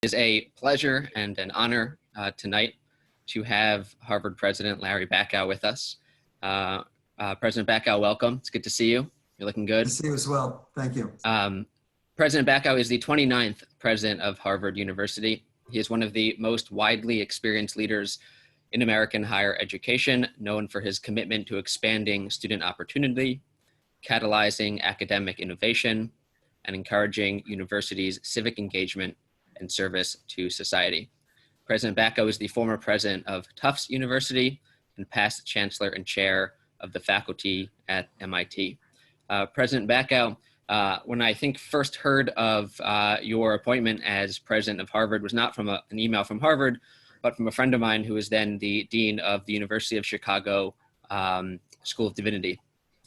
It is a pleasure and an honor tonight to have Harvard President Larry Bacow with us. President Bacow, welcome. It's good to see you. You're looking good. Good to see you as well. Thank you. President Bacow is the 29th president of Harvard University. He is one of the most widely experienced leaders in American higher education, known for his commitment to expanding student opportunity, catalyzing academic innovation, and encouraging universities' civic engagement and service to society. President Bacow is the former president of Tufts University and past chancellor and chair of the faculty at MIT. President Bacow, when I think first heard of your appointment as president of Harvard was not from an email from Harvard, but from a friend of mine who was then the dean of the University of Chicago School of Divinity.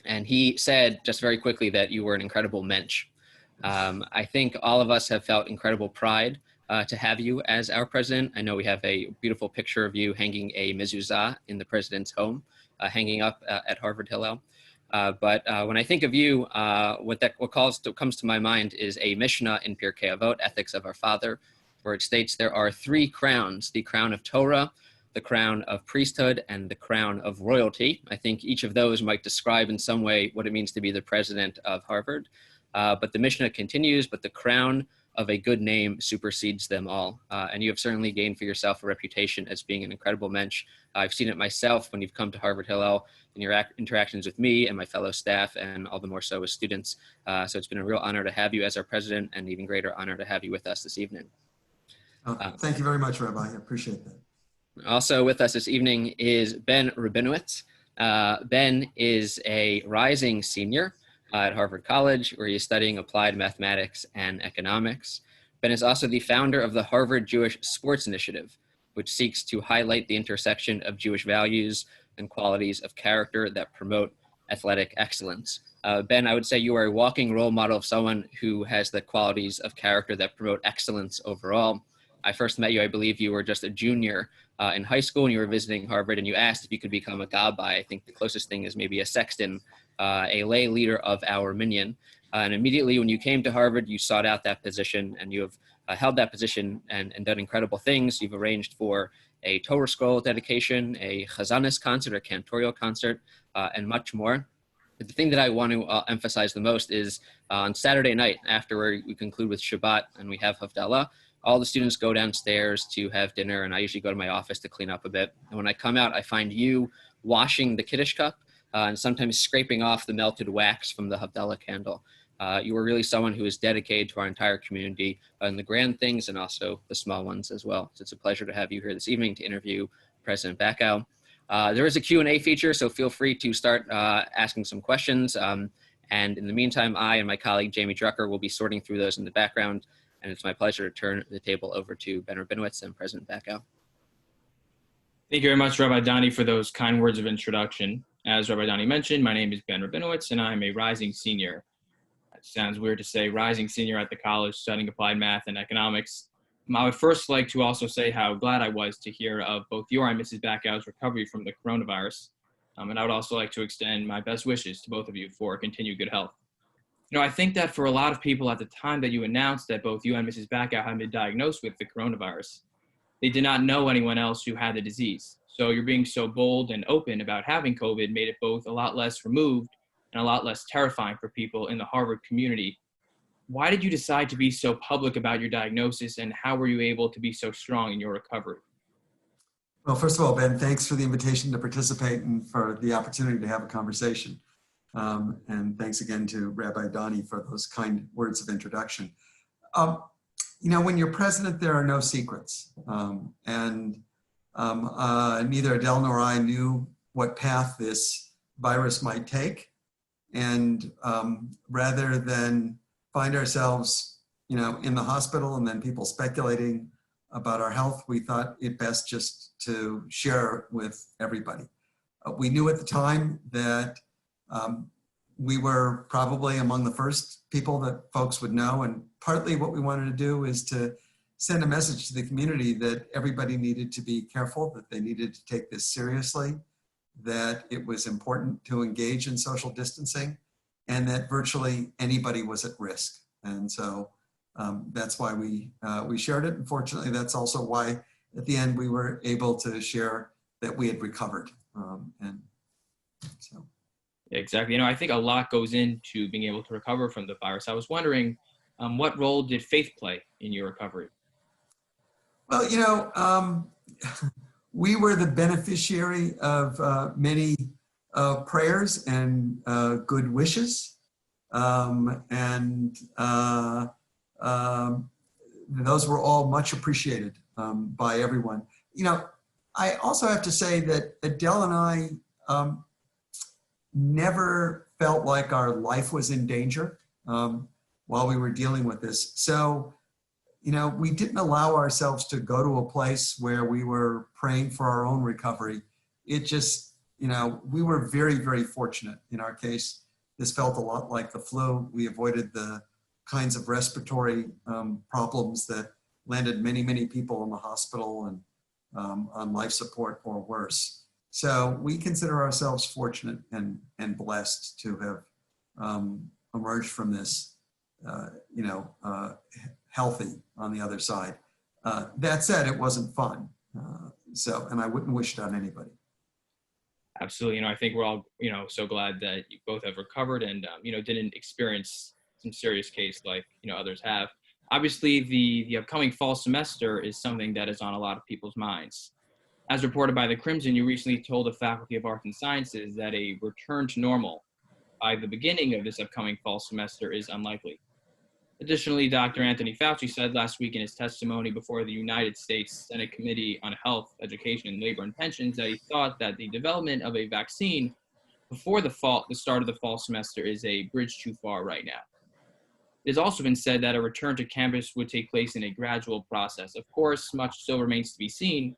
And he said just very quickly that you were an incredible mensch. I think all of us have felt incredible pride to have you as our president. I know we have a beautiful picture of you hanging a mezuzah in the president's home, hanging up at Harvard Hillel. But when I think of you, what comes to my mind is a Mishnah in Pirkei Avot, Ethics of Our Father, where it states there are three crowns: the crown of Torah, the crown of priesthood, and the crown of royalty. I think each of those might describe in some way what it means to be the president of Harvard. But the Mishnah continues, but the crown of a good name supersedes them all. And you have certainly gained for yourself a reputation as being an incredible mensch. I've seen it myself when you've come to Harvard Hillel in your interactions with me and my fellow staff, and all the more so as students. So it's been a real honor to have you as our president, and even greater honor to have you with us this evening. Thank you very much, Rabbi. I appreciate that. Also with us this evening is Ben Rabinowitz. Ben is a rising senior at Harvard College, where he is studying applied mathematics and economics. Ben is also the founder of the Harvard Jewish Sports Initiative, which seeks to highlight the intersection of Jewish values and qualities of character that promote athletic excellence. Ben, I would say you are a walking role model of someone who has the qualities of character that promote excellence overall. I first met you, I believe you were just a junior in high school, and you were visiting Harvard, and you asked if you could become a gabbai. I think the closest thing is maybe a sexton, a lay leader of our minyan. And immediately when you came to Harvard, you sought out that position, and you have held that position and done incredible things. You've arranged for a Torah scroll dedication, a chazanis concert, a cantorial concert, and much more. But the thing that I want to emphasize the most is on Saturday night, after we conclude with Shabbat and we have Havdalah, all the students go downstairs to have dinner, and I usually go to my office to clean up a bit. And when I come out, I find you washing the Kiddush cup and sometimes scraping off the melted wax from the Havdalah candle. You are really someone who is dedicated to our entire community in the grand things and also the small ones as well. So it's a pleasure to have you here this evening to interview President Bacow. There is a Q&A feature, so feel free to start asking some questions. And in the meantime, I and my colleague Jamie Drucker will be sorting through those in the background. And it's my pleasure to turn the table over to Ben Rabinowitz and President Bacow. Thank you very much, Rabbi Donnie, for those kind words of introduction. As Rabbi Donnie mentioned, my name is Ben Rabinowitz, and I'm a rising senior. It sounds weird to say rising senior at the college studying applied math and economics. I would first like to also say how glad I was to hear of both your and Mrs. Bacow's recovery from the coronavirus. And I would also like to extend my best wishes to both of you for continued good health. You know, I think that for a lot of people at the time that you announced that both you and Mrs. Bacow had been diagnosed with the coronavirus, they did not know anyone else who had the disease. So you're being so bold and open about having COVID made it both a lot less removed and a lot less terrifying for people in the Harvard community. Why did you decide to be so public about your diagnosis, and how were you able to be so strong in your recovery? Well, first of all, Ben, thanks for the invitation to participate and for the opportunity to have a conversation. And thanks again to Rabbi Donnie for those kind words of introduction. You know, when you're president, there are no secrets. Neither Adele nor I knew what path this virus might take. And rather than find ourselves, you know, in the hospital and then people speculating about our health, we thought it best just to share with everybody. We knew at the time that we were probably among the first people that folks would know, and partly what we wanted to do is to send a message to the community that everybody needed to be careful, that they needed to take this seriously, that it was important to engage in social distancing, and that virtually anybody was at risk. And so That's why we shared it. Unfortunately, that's also why at the end we were able to share that we had recovered. And so. Yeah, exactly. I think a lot goes into being able to recover from the virus. I was wondering, what role did faith play in your recovery? Well, we were the beneficiary of many prayers and good wishes. And those were all much appreciated by everyone. I also have to say that Adele and I never felt like our life was in danger while we were dealing with this. So, we didn't allow ourselves to go to a place where we were praying for our own recovery. It just, we were very, very fortunate in our case. This felt a lot like the flu. We avoided the kinds of respiratory problems that landed many, many people in the hospital and on life support or worse. So we consider ourselves fortunate and blessed to have emerged from this, healthy on the other side. That said, it wasn't fun. And I wouldn't wish it on anybody. Absolutely. I think we're all, so glad that you both have recovered and, didn't experience some serious case like, others have. Obviously, the upcoming fall semester is something that is on a lot of people's minds. As reported by the Crimson, you recently told the Faculty of Arts and Sciences that a return to normal by the beginning of this upcoming fall semester is unlikely. Additionally, Dr. Anthony Fauci said last week in his testimony before the United States Senate Committee on Health, Education, and Labor and Pensions that he thought that the development of a vaccine before the start of the fall semester is a bridge too far right now. It has also been said that a return to campus would take place in a gradual process. Of course, much still remains to be seen.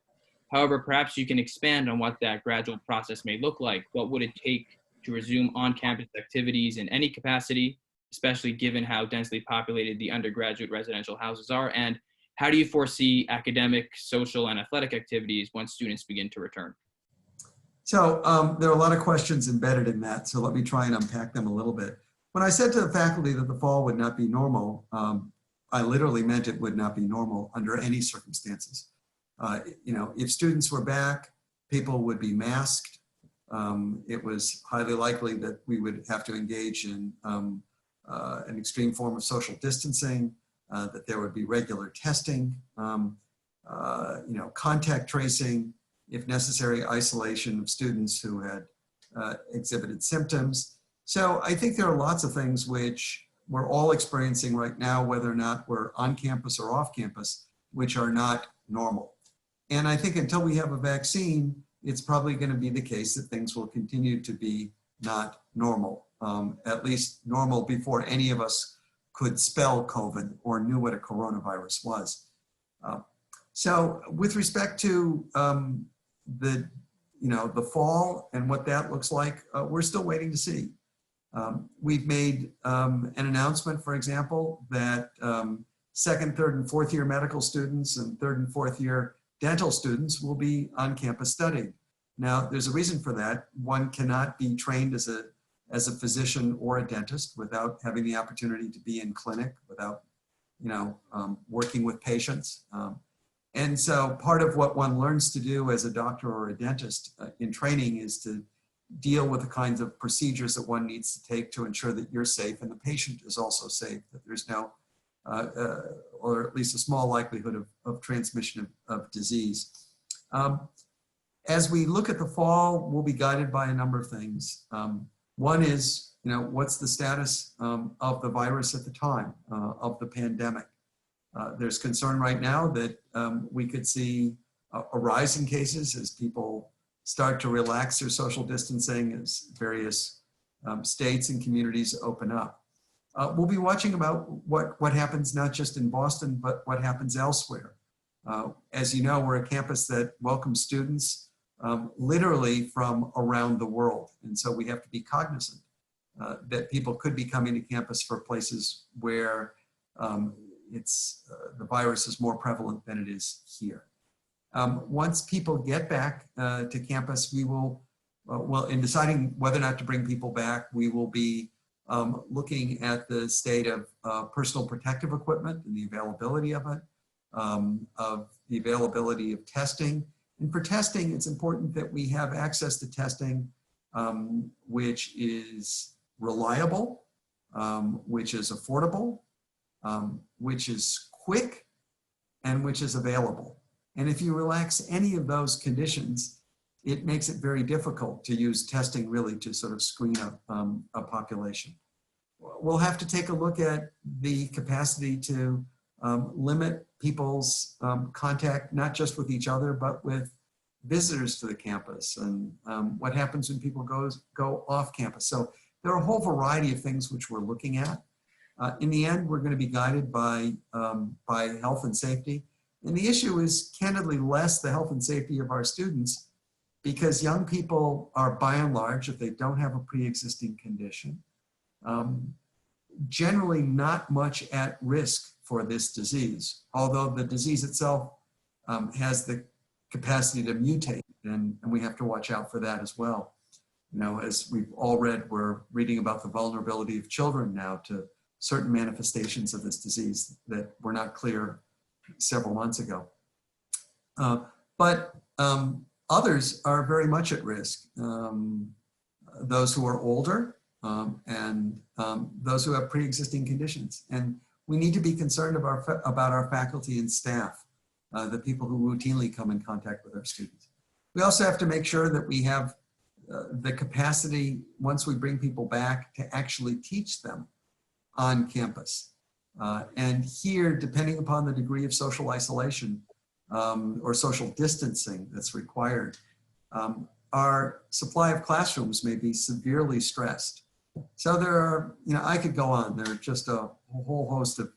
However, perhaps you can expand on what that gradual process may look like. What would it take to resume on-campus activities in any capacity, especially given how densely populated the undergraduate residential houses are? And how do you foresee academic, social, and athletic activities once students begin to return? So there are a lot of questions embedded in that, so let me try and unpack them a little bit. When I said to the faculty that the fall would not be normal, I literally meant it would not be normal under any circumstances. If students were back, people would be masked. It was highly likely that we would have to engage in an extreme form of social distancing, that there would be regular testing, contact tracing, if necessary, isolation of students who had exhibited symptoms. So I think there are lots of things which we're all experiencing right now, whether or not we're on campus or off campus, which are not normal. And I think until we have a vaccine, it's probably going to be the case that things will continue to be not normal, at least normal before any of us could spell COVID or knew what a coronavirus was. So with respect to the fall and what that looks like, we're still waiting to see. We've made an announcement, for example, that second, third, and fourth year medical students and third and fourth year dental students will be on campus studying. Now, there's a reason for that. One cannot be trained as a physician or a dentist without having the opportunity to be in clinic, without working with patients. And so part of what one learns to do as a doctor or a dentist in training is to deal with the kinds of procedures that one needs to take to ensure that you're safe and the patient is also safe, that there's no, or at least a small likelihood of transmission of disease. As we look at the fall, we'll be guided by a number of things. One is, what's the status of the virus at the time of the pandemic? There's concern right now that we could see a rise in cases as people start to relax their social distancing, as various states and communities open up. We'll be watching about what happens not just in Boston, but what happens elsewhere. As you know, we're a campus that welcomes students literally from around the world. And so we have to be cognizant that people could be coming to campus for places where the virus is more prevalent than it is here. Once people get back to campus, we will, in deciding whether or not to bring people back, we will be looking at the state of personal protective equipment and the availability of it, of the availability of testing. And for testing, it's important that we have access to testing which is reliable, which is affordable, which is quick, and which is available. And if you relax any of those conditions, it makes it very difficult to use testing really to sort of screen a population. We'll have to take a look at the capacity to limit people's contact, not just with each other, but with visitors to the campus, and what happens when people go off campus. So there are a whole variety of things which we're looking at. In the end, we're going to be guided by health and safety. And the issue is candidly less the health and safety of our students, because young people are, by and large, if they don't have a pre-existing condition, generally not much at risk for this disease, although the disease itself has the capacity to mutate, and we have to watch out for that as well. You know, as we've all read, we're reading about the vulnerability of children now to certain manifestations of this disease that were not clear several months ago. But others are very much at risk. Those who are older and those who have pre-existing conditions. And we need to be concerned about our faculty and staff, the people who routinely come in contact with our students. We also have to make sure that we have the capacity, once we bring people back, to actually teach them on campus. And here, depending upon the degree of social isolation or social distancing that's required, our supply of classrooms may be severely stressed. So there are, you know, I could go on. There are just a whole host of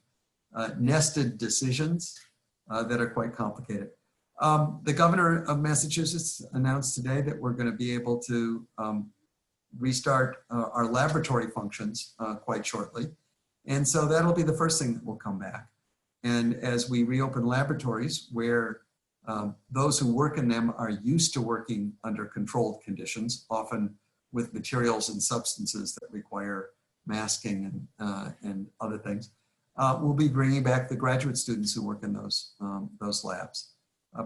nested decisions that are quite complicated. The governor of Massachusetts announced today that we're going to be able to restart our laboratory functions quite shortly. And so that'll be the first thing that will come back. And as we reopen laboratories where those who work in them are used to working under controlled conditions, often with materials and substances that require masking and other things, we'll be bringing back the graduate students who work in those labs.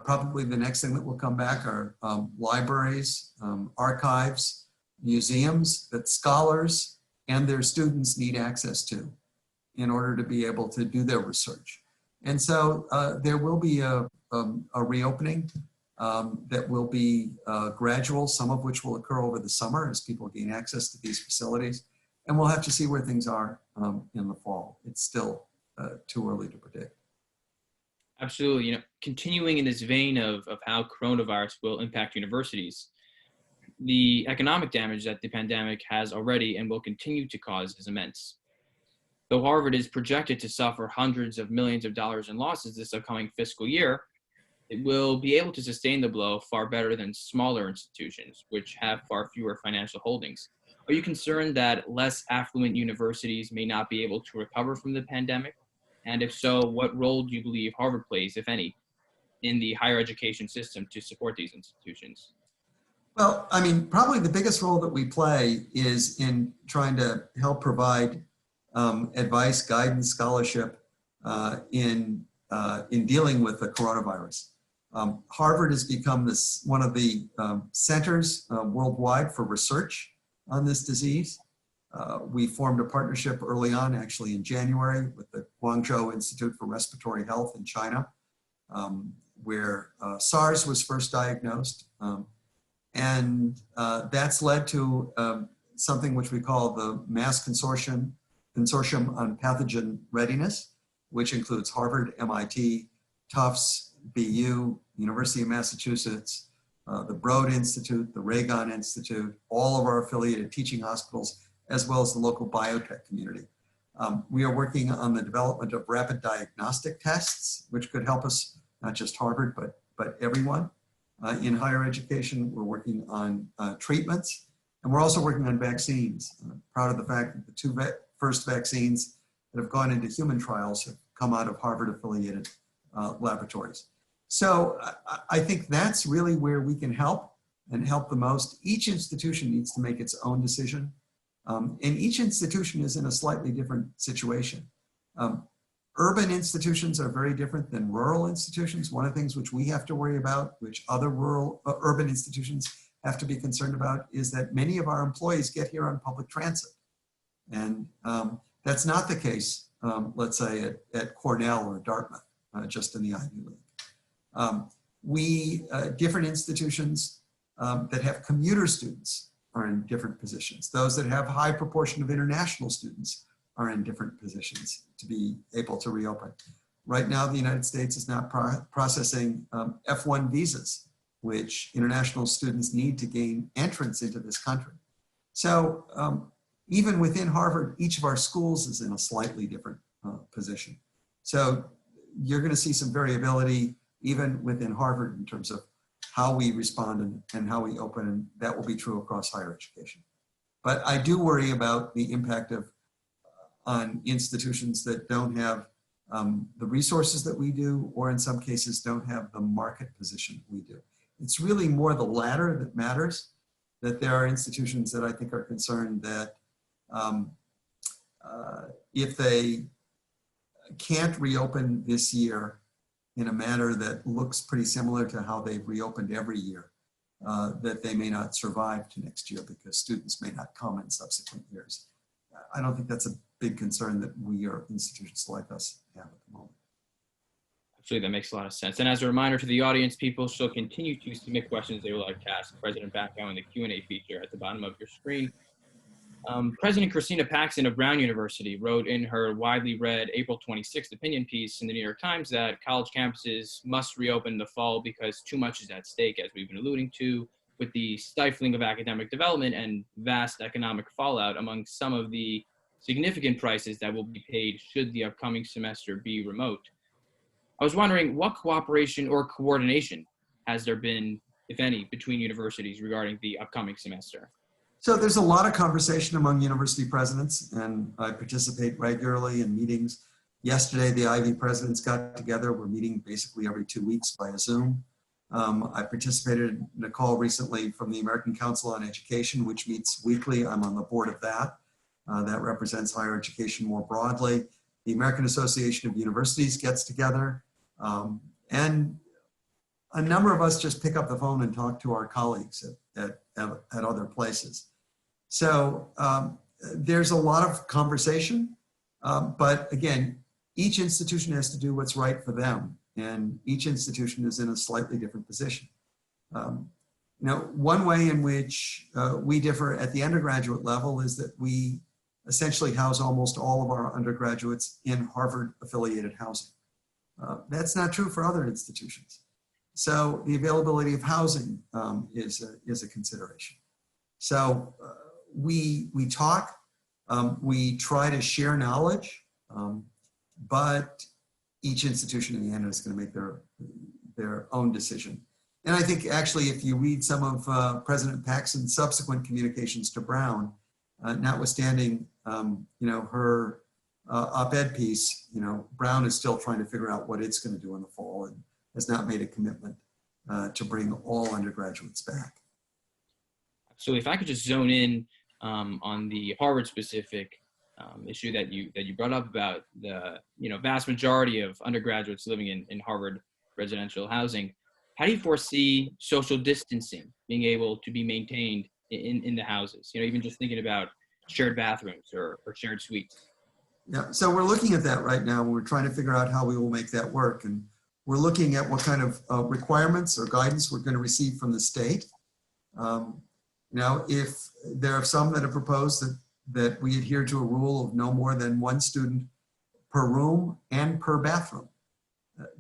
Probably the next thing that will come back are libraries, archives, museums that scholars and their students need access to in order to be able to do their research. And so there will be a reopening that will be gradual, some of which will occur over the summer as people gain access to these facilities. And we'll have to see where things are in the fall. It's still too early to predict. Absolutely. You know, continuing in this vein of how coronavirus will impact universities, the economic damage that the pandemic has already and will continue to cause is immense. Though Harvard is projected to suffer hundreds of millions of dollars in losses this upcoming fiscal year, it will be able to sustain the blow far better than smaller institutions, which have far fewer financial holdings. Are you concerned that less affluent universities may not be able to recover from the pandemic? And if so, what role do you believe Harvard plays, if any, in the higher education system to support these institutions? Well, I mean, probably the biggest role that we play is in trying to help provide advice, guidance, scholarship in dealing with the coronavirus. Harvard has become one of the centers worldwide for research on this disease. We formed a partnership early on, actually in January, with the Guangzhou Institute for Respiratory Health in China, where SARS was first diagnosed. And that's led to something which we call the Mass Consortium on Pathogen Readiness, which includes Harvard, MIT, Tufts, BU, University of Massachusetts, the Broad Institute, the Raygon Institute, all of our affiliated teaching hospitals, as well as the local biotech community. We are working on the development of rapid diagnostic tests, which could help us, not just Harvard, but everyone. In higher education, we're working on treatments, and we're also working on vaccines. I'm proud of the fact that the two first vaccines that have gone into human trials have come out of Harvard-affiliated laboratories. So I think that's really where we can help and help the most. Each institution needs to make its own decision And each institution is in a slightly different situation. Urban institutions are very different than rural institutions. One of the things which we have to worry about, which other urban institutions have to be concerned about, is that many of our employees get here on public transit. And that's not the case, let's say, at Cornell or Dartmouth, just in the Ivy League. Different institutions that have commuter students are in different positions. Those that have a high proportion of international students are in different positions to be able to reopen. Right now, the United States is not processing F1 visas, which international students need to gain entrance into this country. So even within Harvard, each of our schools is in a slightly different position. So you're going to see some variability even within Harvard in terms of how we respond and how we open, and that will be true across higher education. But I do worry about the impact on institutions that don't have the resources that we do, or in some cases don't have the market position we do. It's really more the latter that matters, that there are institutions that I think are concerned that if they can't reopen this year in a manner that looks pretty similar to how they've reopened every year, that they may not survive to next year because students may not come in subsequent years. I don't think that's a big concern that we or institutions like us have at the moment. Absolutely, that makes a lot of sense. And as a reminder to the audience, people should continue to submit questions they would like to ask President Bacow in the Q&A feature at the bottom of your screen. President Christina Paxson of Brown University wrote in her widely read April 26th opinion piece in the New York Times that college campuses must reopen in the fall because too much is at stake, as we've been alluding to, with the stifling of academic development and vast economic fallout among some of the significant prices that will be paid should the upcoming semester be remote. I was wondering what cooperation or coordination has there been, if any, between universities regarding the upcoming semester? So there's a lot of conversation among university presidents, and I participate regularly in meetings. Yesterday, the Ivy presidents got together. We're meeting basically every 2 weeks via Zoom. I participated in a call recently from the American Council on Education, which meets weekly. I'm on the board of that. That represents higher education more broadly. The American Association of Universities gets together, and a number of us just pick up the phone and talk to our colleagues at other places. So there's a lot of conversation, but again, each institution has to do what's right for them, and each institution is in a slightly different position. One way in which we differ at the undergraduate level is that we essentially house almost all of our undergraduates in Harvard-affiliated housing. That's not true for other institutions. So the availability of housing is a consideration. So we talk, we try to share knowledge, but each institution in the end is going to make their own decision. And I think actually if you read some of President Paxson's subsequent communications to Brown, notwithstanding her op-ed piece, Brown is still trying to figure out what it's going to do in the fall and has not made a commitment to bring all undergraduates back. Absolutely. If I could just zone in on the Harvard-specific issue that you brought up about the vast majority of undergraduates living in Harvard residential housing, how do you foresee social distancing being able to be maintained in the houses? Even just thinking about shared bathrooms or shared suites. Yeah, so we're looking at that right now. We're trying to figure out how we will make that work. And we're looking at what kind of requirements or guidance we're going to receive from the state. If there are some that have proposed that we adhere to a rule of no more than one student per room and per bathroom,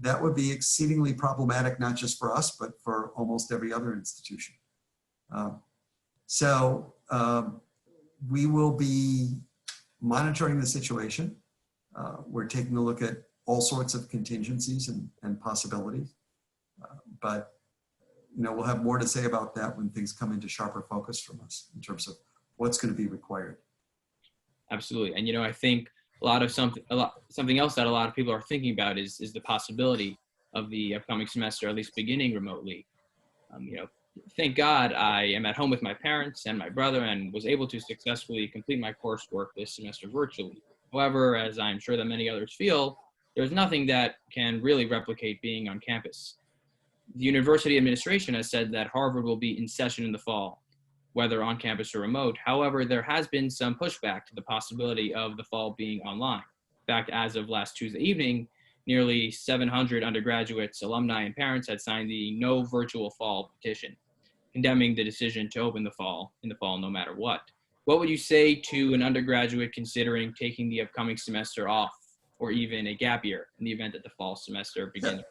that would be exceedingly problematic, not just for us, but for almost every other institution. We will be monitoring the situation. We're taking a look at all sorts of contingencies and possibilities. But we'll have more to say about that when things come into sharper focus from us in terms of what's going to be required. Absolutely. And I think something else that a lot of people are thinking about is the possibility of the upcoming semester at least beginning remotely. Thank God I am at home with my parents and my brother and was able to successfully complete my coursework this semester virtually. However, as I'm sure that many others feel, there's nothing that can really replicate being on campus. The university administration has said that Harvard will be in session in the fall, whether on campus or remote. However, there has been some pushback to the possibility of the fall being online. In fact, as of last Tuesday evening, nearly 700 undergraduates, alumni, and parents had signed the No Virtual Fall petition, condemning the decision to open in the fall no matter what. What would you say to an undergraduate considering taking the upcoming semester off or even a gap year in the event that the fall semester begins?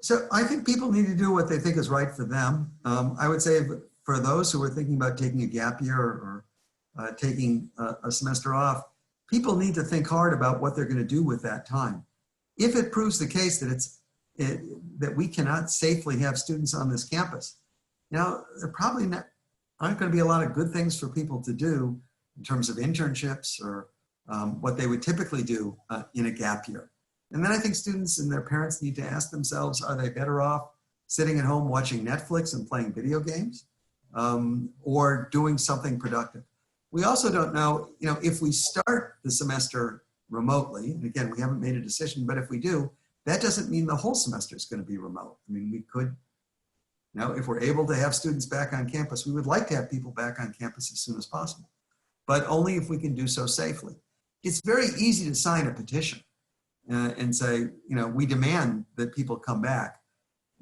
So I think people need to do what they think is right for them. I would say for those who are thinking about taking a gap year or taking a semester off, people need to think hard about what they're going to do with that time. If it proves the case that that we cannot safely have students on this campus, now there probably aren't going to be a lot of good things for people to do in terms of internships or what they would typically do in a gap year. And then I think students and their parents need to ask themselves, are they better off sitting at home watching Netflix and playing video games or doing something productive? We also don't know, if we start the semester remotely, and again, we haven't made a decision, but if we do, that doesn't mean the whole semester is going to be remote. I mean, we could, if we're able to have students back on campus, we would like to have people back on campus as soon as possible, but only if we can do so safely. It's very easy to sign a petition and say, we demand that people come back.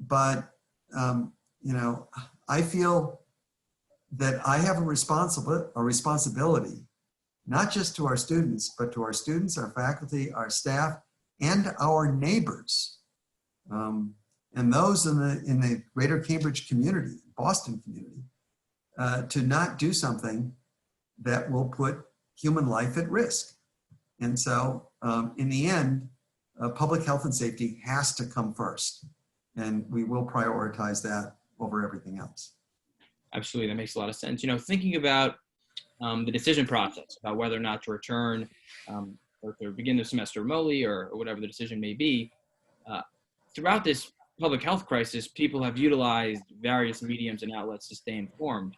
But, I feel that I have a responsibility, not just to our students, but to our students, our faculty, our staff, and our neighbors. And those in the greater Cambridge community, Boston community, to not do something that will put human life at risk. And so in the end, public health and safety has to come first. And we will prioritize that over everything else. Absolutely, that makes a lot of sense. Thinking about the decision process, about whether or not to return or to begin the semester remotely or whatever the decision may be, throughout this public health crisis, people have utilized various mediums and outlets to stay informed.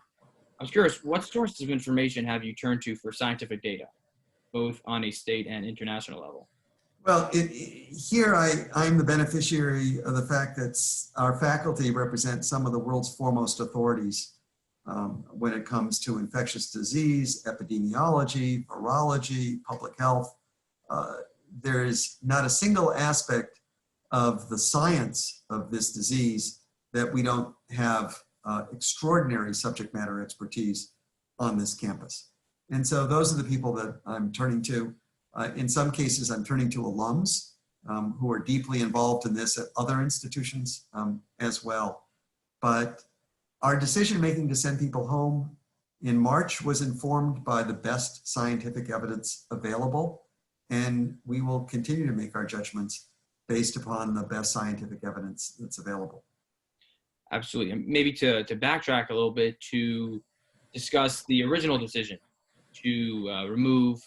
I was curious, what sources of information have you turned to for scientific data, both on a state and international level? Well, here I'm the beneficiary of the fact that our faculty represent some of the world's foremost authorities when it comes to infectious disease, epidemiology, virology, public health. There is not a single aspect of the science of this disease that we don't have extraordinary subject matter expertise on this campus. And so those are the people that I'm turning to. In some cases, I'm turning to alums who are deeply involved in this at other institutions as well. But our decision-making to send people home in March was informed by the best scientific evidence available, and we will continue to make our judgments based upon the best scientific evidence that's available. Absolutely. And maybe to backtrack a little bit to discuss the original decision to remove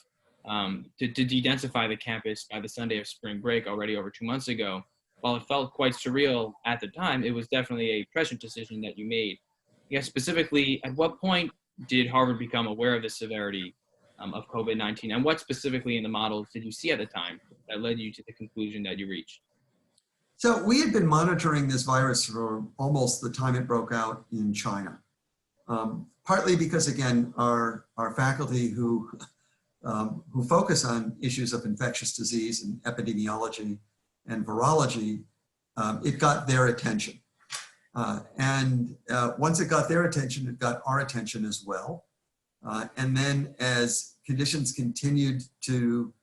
to dedensify the campus by the Sunday of spring break already over 2 months ago. While it felt quite surreal at the time, it was definitely a prescient decision that you made. Yes, specifically, at what point did Harvard become aware of the severity of COVID-19, and what specifically in the models did you see at the time that led you to the conclusion that you reached? So we had been monitoring this virus for almost the time it broke out in China, partly because, again, our faculty who focus on issues of infectious disease and epidemiology and virology, it got their attention. And once it got their attention, it got our attention as well. And then as conditions continued to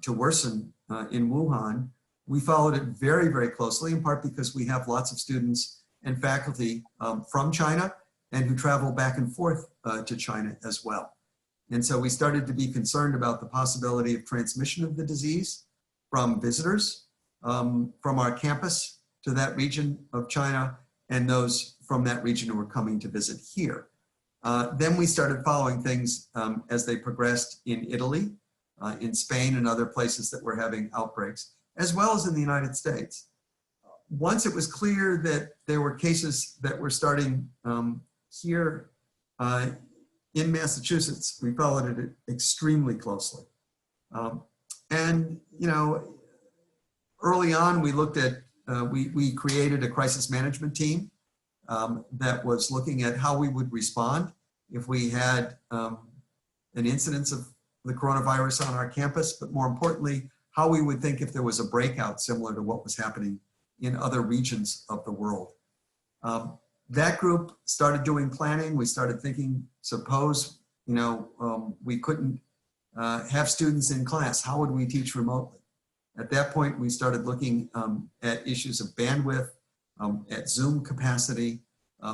worsen in Wuhan, we followed it very, very closely, in part because we have lots of students and faculty from China and who travel back and forth to China as well. And so we started to be concerned about the possibility of transmission of the disease from visitors from our campus to that region of China and those from that region who were coming to visit here. Then we started following things as they progressed in Italy, in Spain and other places that were having outbreaks, as well as in the United States. once it was clear that there were cases that were starting here in Massachusetts, we followed it extremely closely. And, you know, early on, we looked at, we created a crisis management team that was looking at how we would respond if we had an incidence of the coronavirus on our campus, but more importantly, how we would think if there was a breakout similar to what was happening in other regions of the world. That group started doing planning. We started thinking, suppose, you know, we couldn't have students in class. How would we teach remotely? At that point, we started looking at issues of bandwidth, at Zoom capacity,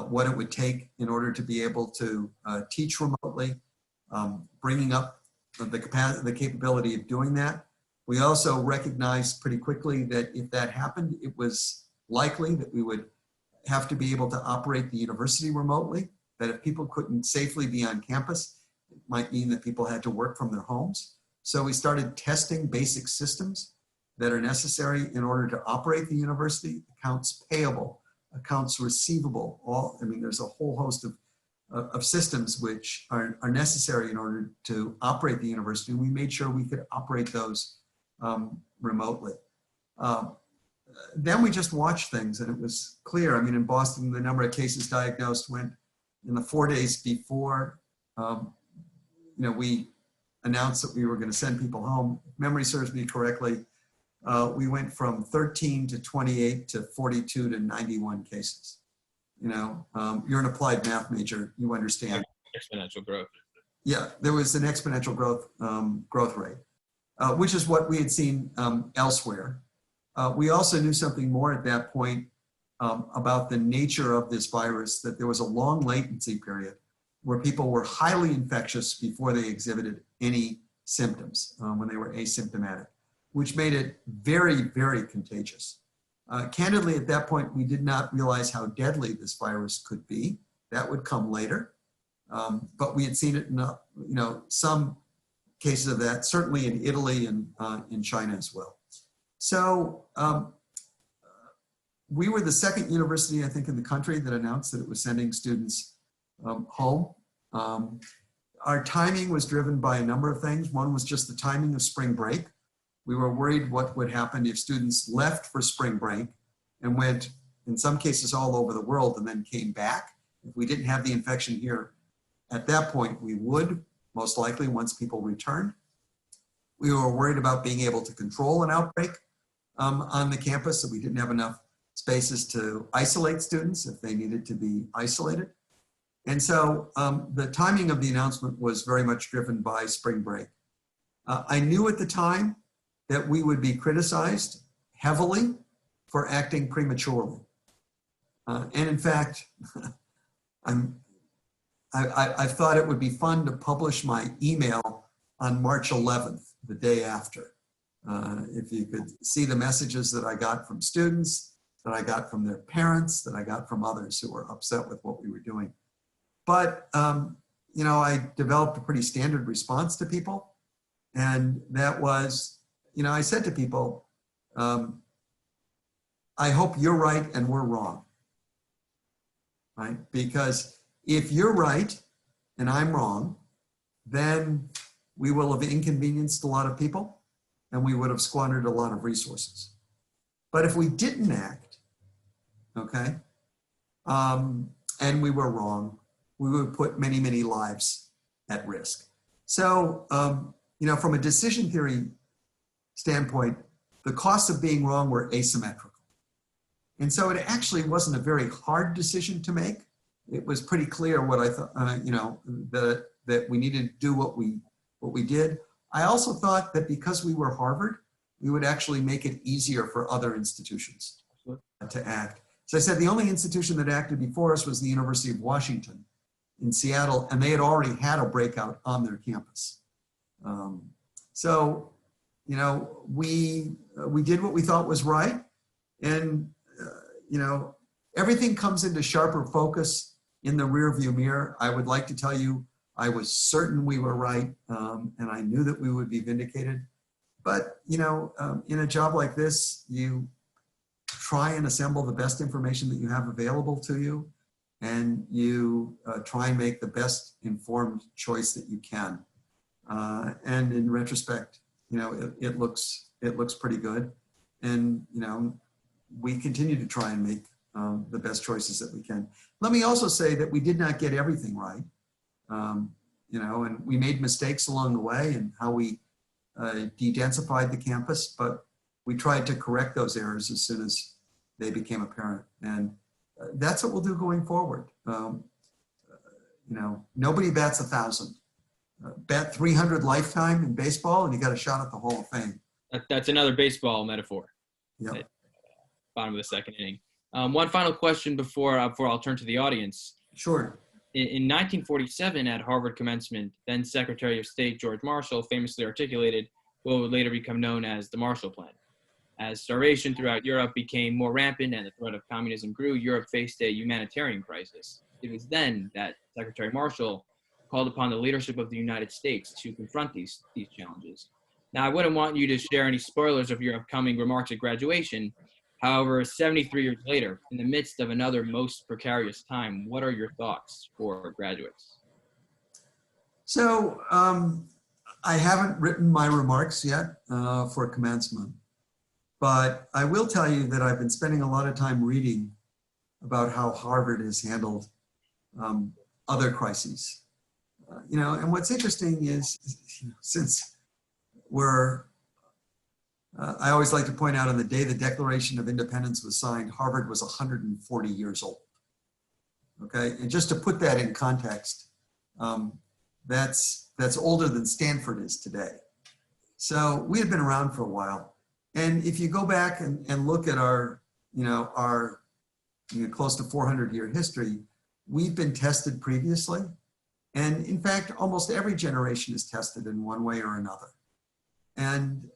what it would take in order to be able to teach remotely, bringing up the capability of doing that. We also recognized pretty quickly that if that happened, it was likely that we would have to be able to operate the university remotely, that if people couldn't safely be on campus, it might mean that people had to work from their homes. So we started testing basic systems that are necessary in order to operate the university, accounts payable, accounts receivable, I mean, there's a whole host of systems which are necessary in order to operate the university. We made sure we could operate those remotely. Then we just watched things and it was clear. I mean, in Boston, the number of cases diagnosed went in the 4 days before, you know, we announced that we were going to send people home. If memory serves me correctly, we went from 13 to 28 to 42 to 91 cases. You know, you're an applied math major, you understand. Exponential growth. Yeah, there was an exponential growth rate, which is what we had seen elsewhere. We also knew something more at that point about the nature of this virus, that there was a long latency period where people were highly infectious before they exhibited any symptoms, when they were asymptomatic, which made it very, very contagious. Candidly, at that point, we did not realize how deadly this virus could be. That would come later. But we had seen it in, you know, some cases of that, certainly in Italy and in China as well. So we were the second university, I think, in the country that announced that it was sending students home. Our timing was driven by a number of things. One was just the timing of spring break. We were worried what would happen if students left for spring break and went, in some cases, all over the world and then came back. If we didn't have the infection here at that point, we would, most likely, once people returned. We were worried about being able to control an outbreak on the campus, so we didn't have enough spaces to isolate students if they needed to be isolated. And so the timing of the announcement was very much driven by spring break. I knew at the time that we would be criticized heavily for acting prematurely. And in fact, I thought it would be fun to publish my email on March 11th, the day after. If you could see the messages that I got from students, that I got from their parents, that I got from others who were upset with what we were doing. But, you know, I developed a pretty standard response to people. And that was, you know, I said to people, I hope you're right and we're wrong, right? Because if you're right and I'm wrong, then we will have inconvenienced a lot of people and we would have squandered a lot of resources. But if we didn't act, okay, and we were wrong, we would put many, many lives at risk. So, you know, from a decision theory standpoint, the costs of being wrong were asymmetrical. And so it actually wasn't a very hard decision to make. It was pretty clear what I thought, you know, that we needed to do what we did. I also thought that because we were Harvard, we would actually make it easier for other institutions to act. So I said the only institution that acted before us was the University of Washington in Seattle, and they had already had a breakout on their campus. So, you know, we did what we thought was right, and you know, everything comes into sharper focus in the rearview mirror. I would like to tell you, I was certain we were right, and I knew that we would be vindicated. But you know, in a job like this, you try and assemble the best information that you have available to you, and you try and make the best informed choice that you can. And in retrospect, it looks pretty good. And, we continue to try and make the best choices that we can. Let me also say that we did not get everything right. And we made mistakes along the way in how we de-densified the campus, but we tried to correct those errors as soon as they became apparent. And that's what we'll do going forward. Nobody bats 1,000. Bet 300 lifetime in baseball, and you got a shot at the Hall of Fame. That's another baseball metaphor. Yep. Bottom of the second inning. One final question before I'll turn to the audience. Sure. In 1947, at Harvard commencement, then Secretary of State George Marshall famously articulated what would later become known as the Marshall Plan. As starvation throughout Europe became more rampant and the threat of communism grew, Europe faced a humanitarian crisis. It was then that Secretary Marshall called upon the leadership of the United States to confront these challenges. Now, I wouldn't want you to share any spoilers of your upcoming remarks at graduation. However, 73 years later, in the midst of another most precarious time, what are your thoughts for graduates? So I haven't written my remarks yet for commencement, but I will tell you that I've been spending a lot of time reading about how Harvard has handled other crises. And what's interesting is, since I always like to point out, on the day the Declaration of Independence was signed, Harvard was 140 years old. Okay, and just to put that in context, that's older than Stanford is today. So we had been around for a while. And if you go back and look at our close to 400-year history, we've been tested previously. And in fact, almost every generation is tested in one way or another. And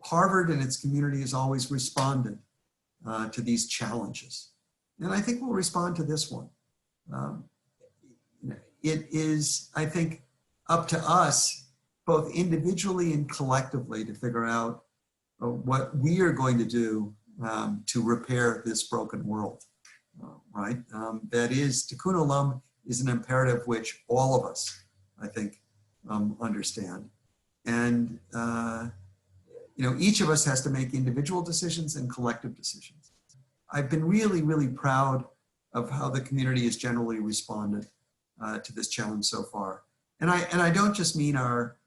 Harvard and its community has always responded to these challenges. And I think we'll respond to this one. It is, I think, up to us, both individually and collectively, to figure out what we are going to do to repair this broken world, right? That is, tikkun olam is an imperative which all of us, I think, understand. And each of us has to make individual decisions and collective decisions. I've been really, really proud of how the community has generally responded to this challenge so far. And I don't just mean our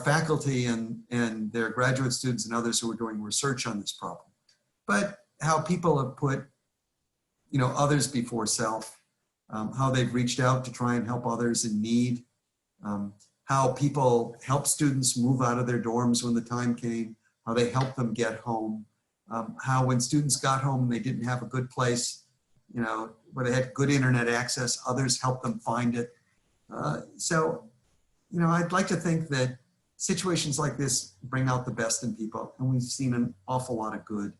faculty and their graduate students and others who are doing research on this problem, but how people have put, others before self, how they've reached out to try and help others in need, how people help students move out of their dorms when the time came, how they helped them get home, how when students got home and they didn't have a good place, where they had good internet access, others helped them find it. So, I'd like to think that situations like this bring out the best in people, and we've seen an awful lot of good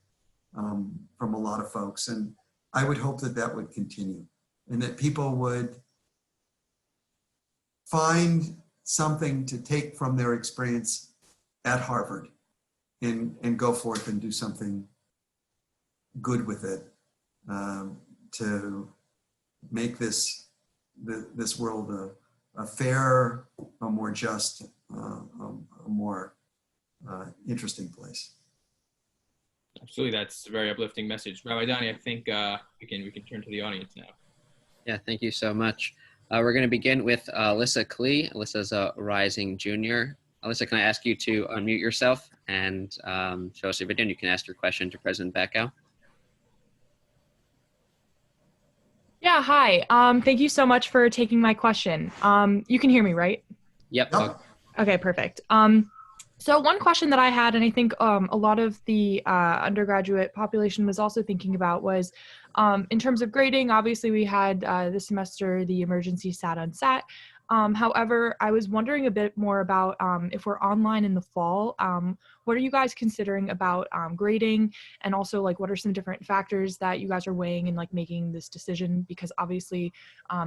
from a lot of folks, and I would hope that that would continue, and that people would find something to take from their experience at Harvard and go forth and do something good with it to make this world a fair, a more just, a more interesting place. Absolutely, that's a very uplifting message. Rabbi Donnie, I think we can turn to the audience now. Yeah, thank you so much. We're going to begin with Alyssa Klee. Alyssa's a rising junior. Alyssa, can I ask you to unmute yourself and show us your video, and you can ask your question to President Bacow. Yeah, hi. Thank you so much for taking my question. You can hear me, right? Yep. Okay, perfect. So one question that I had, and I think a lot of the undergraduate population was also thinking about, was in terms of grading. Obviously, we had this semester the emergency sat unsat. However, I was wondering a bit more about if we're online in the fall, what are you guys considering about grading, and also like what are some different factors that you guys are weighing in like making this decision? Because obviously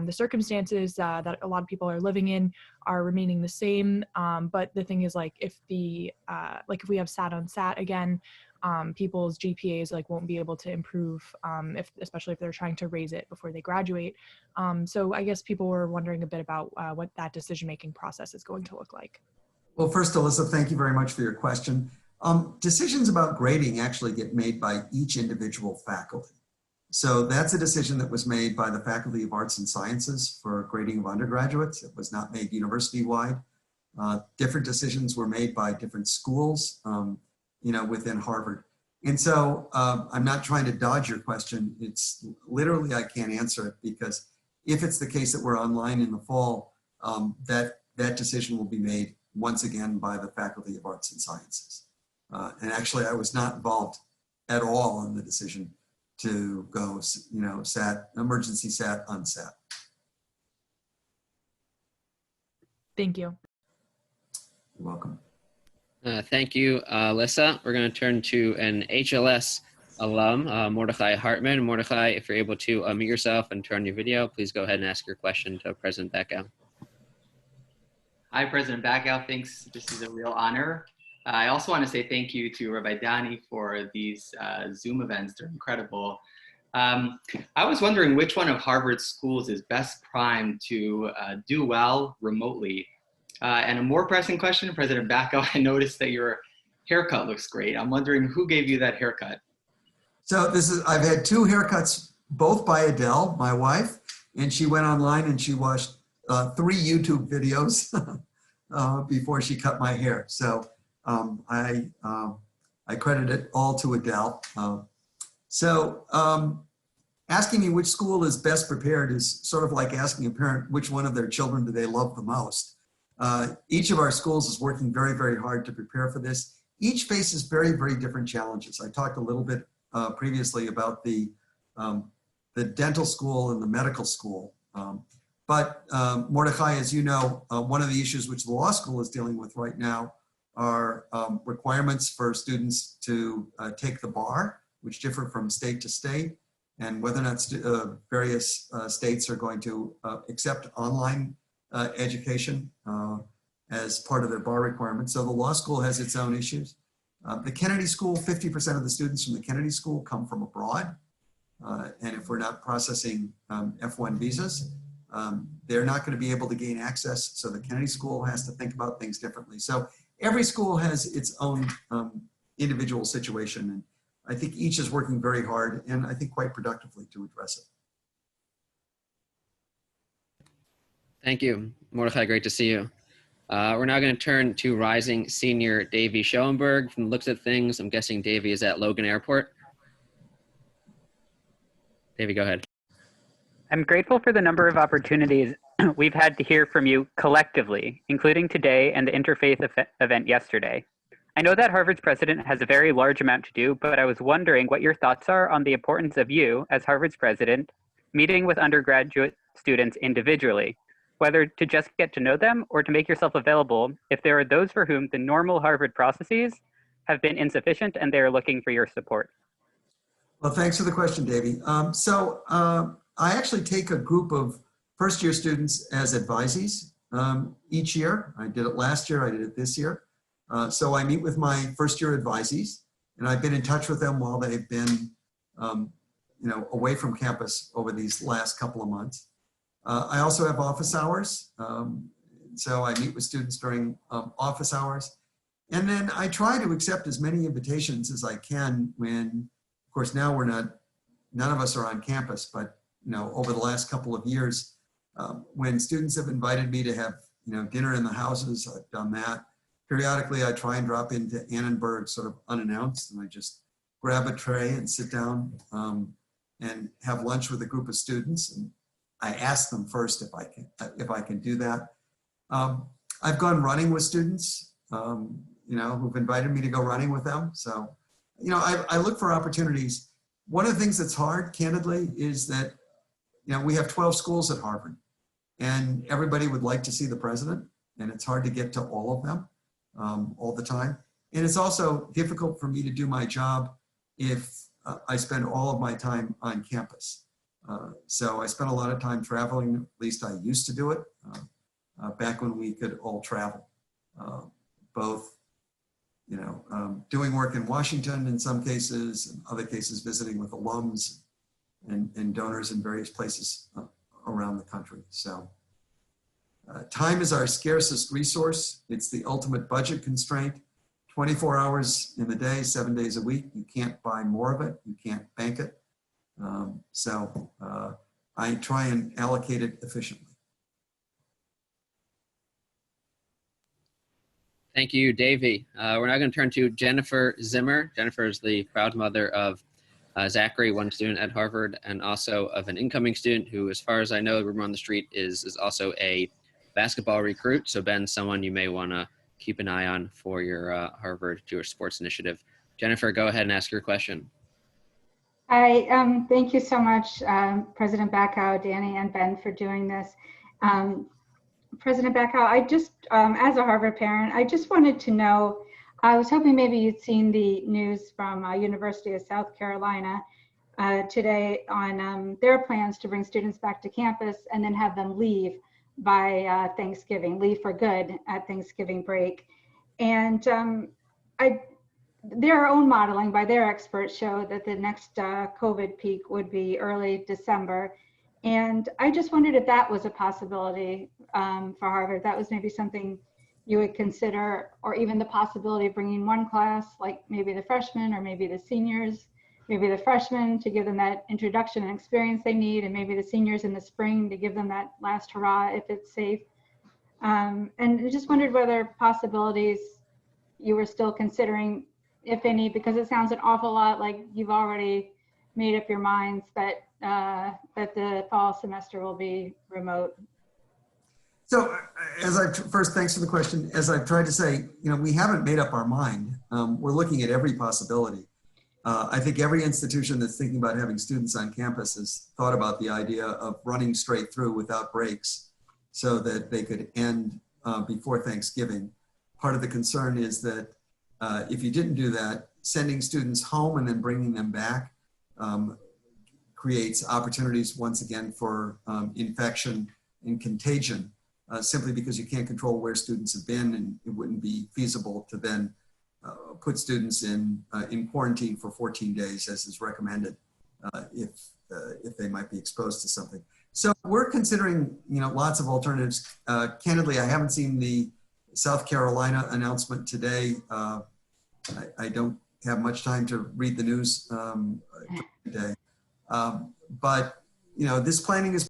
the circumstances that a lot of people are living in are remaining the same. But the thing is, like, if we have sat unsat again, people's GPAs like won't be able to improve, especially if they're trying to raise it before they graduate. So I guess people were wondering a bit about what that decision-making process is going to look like. Well, first, Alyssa, thank you very much for your question. Decisions about grading actually get made by each individual faculty. So that's a decision that was made by the Faculty of Arts and Sciences for grading of undergraduates. It was not made university-wide. Different decisions were made by different schools, within Harvard. And so I'm not trying to dodge your question. It's literally, I can't answer it because if it's the case that we're online in the fall, that decision will be made once again by the Faculty of Arts and Sciences. And actually, I was not involved at all in the decision to go, SAT, emergency SAT, unsat. Thank you. You're welcome. Thank you, Alyssa. We're going to turn to an HLS alum, Mordechai Hartman. Mordechai, if you're able to unmute yourself and turn your video, please go ahead and ask your question to President Bacow. Hi, President Bacow. Thanks. This is a real honor. I also want to say thank you to Rabbi Dani for these Zoom events. They're incredible. I was wondering which one of Harvard's schools is best primed to do well remotely. And a more pressing question, President Bacow, I noticed that your haircut looks great. I'm wondering who gave you that haircut? So I've had 2 haircuts, both by Adele, my wife, and she went online and she watched 3 YouTube videos before she cut my hair. So I credit it all to Adele. Asking me which school is best prepared is sort of like asking a parent which one of their children do they love the most. Each of our schools is working very, very hard to prepare for this. Each faces very, very different challenges. I talked a little bit previously about the dental school and the medical school. But Mordechai, as you know, one of the issues which the law school is dealing with right now are requirements for students to take the bar, which differ from state to state, and whether or not various states are going to accept online education as part of their bar requirements. So the law school has its own issues. The Kennedy School, 50% of the students from the Kennedy School come from abroad. And if we're not processing F1 visas, they're not going to be able to gain access. So the Kennedy School has to think about things differently. So every school has its own individual situation. And I think each is working very hard and I think quite productively to address it. Thank you, Mordechai. Great to see you. We're now going to turn to rising senior Davey Schoenberg. From the looks of things, I'm guessing Davey is at Logan Airport. Davey, go ahead. I'm grateful for the number of opportunities we've had to hear from you collectively, including today and the interfaith event yesterday. I know that Harvard's president has a very large amount to do, but I was wondering what your thoughts are on the importance of you, as Harvard's president, meeting with undergraduate students individually, whether to just get to know them or to make yourself available if there are those for whom the normal Harvard processes have been insufficient and they are looking for your support. Well, thanks for the question, Davey. I actually take a group of first-year students as advisees each year. I did it last year, I did it this year. So I meet with my first-year advisees, and I've been in touch with them while they've been away from campus over these last couple of months. I also have office hours. So I meet with students during office hours. And then I try to accept as many invitations as I can when, of course, now none of us are on campus, but over the last couple of years, when students have invited me to have dinner in the houses, I've done that. Periodically, I try and drop into Annenberg sort of unannounced, and I just grab a tray and sit down and have lunch with a group of students. And I ask them first if I can do that. I've gone running with students, who've invited me to go running with them. So, I look for opportunities. One of the things that's hard, candidly, is that, we have 12 schools at Harvard, and everybody would like to see the president, and it's hard to get to all of them all the time. And it's also difficult for me to do my job if I spend all of my time on campus. So I spent a lot of time traveling, at least I used to do it, back when we could all travel, both doing work in Washington in some cases, in other cases visiting with alums and donors in various places around the country. So time is our scarcest resource. It's the ultimate budget constraint. 24 hours in the day, 7 days a week. You can't buy more of it. You can't bank it. So I try and allocate it efficiently. Thank you, Davey. We're now going to turn to Jennifer Zimmer. Jennifer is the proud mother of Zachary, one student at Harvard, and also of an incoming student who, as far as I know, rumor on the street, is also a basketball recruit. So Ben, someone you may want to keep an eye on for your Harvard Jewish Sports Initiative. Jennifer, go ahead and ask your question. Hi, thank you so much, President Bacow, Danny, and Ben for doing this. President Bacow, I just, as a Harvard parent, I just wanted to know, I was hoping maybe you'd seen the news from University of South Carolina today on their plans to bring students back to campus and then have them leave by Thanksgiving, leave for good at Thanksgiving break. And their own modeling by their experts show that the next COVID peak would be early December. And I just wondered if that was a possibility for Harvard. That was maybe something you would consider, or even the possibility of bringing one class, like maybe the freshmen or maybe the seniors, maybe the freshmen to give them that introduction and experience they need, and maybe the seniors in the spring to give them that last hurrah if it's safe. And I just wondered whether possibilities you were still considering, if any, because it sounds an awful lot like you've already made up your minds that that the fall semester will be remote. So first, thanks for the question. As I've tried to say, we haven't made up our mind. We're looking at every possibility. I think every institution that's thinking about having students on campus has thought about the idea of running straight through without breaks so that they could end before Thanksgiving. Part of the concern is that if you didn't do that, sending students home and then bringing them back creates opportunities once again for infection and contagion, simply because you can't control where students have been, and it wouldn't be feasible to then put students in quarantine for 14 days, as is recommended, if they might be exposed to something. So we're considering, lots of alternatives. Candidly, I haven't seen the South Carolina announcement today. I don't have much time to read the news today. But this planning is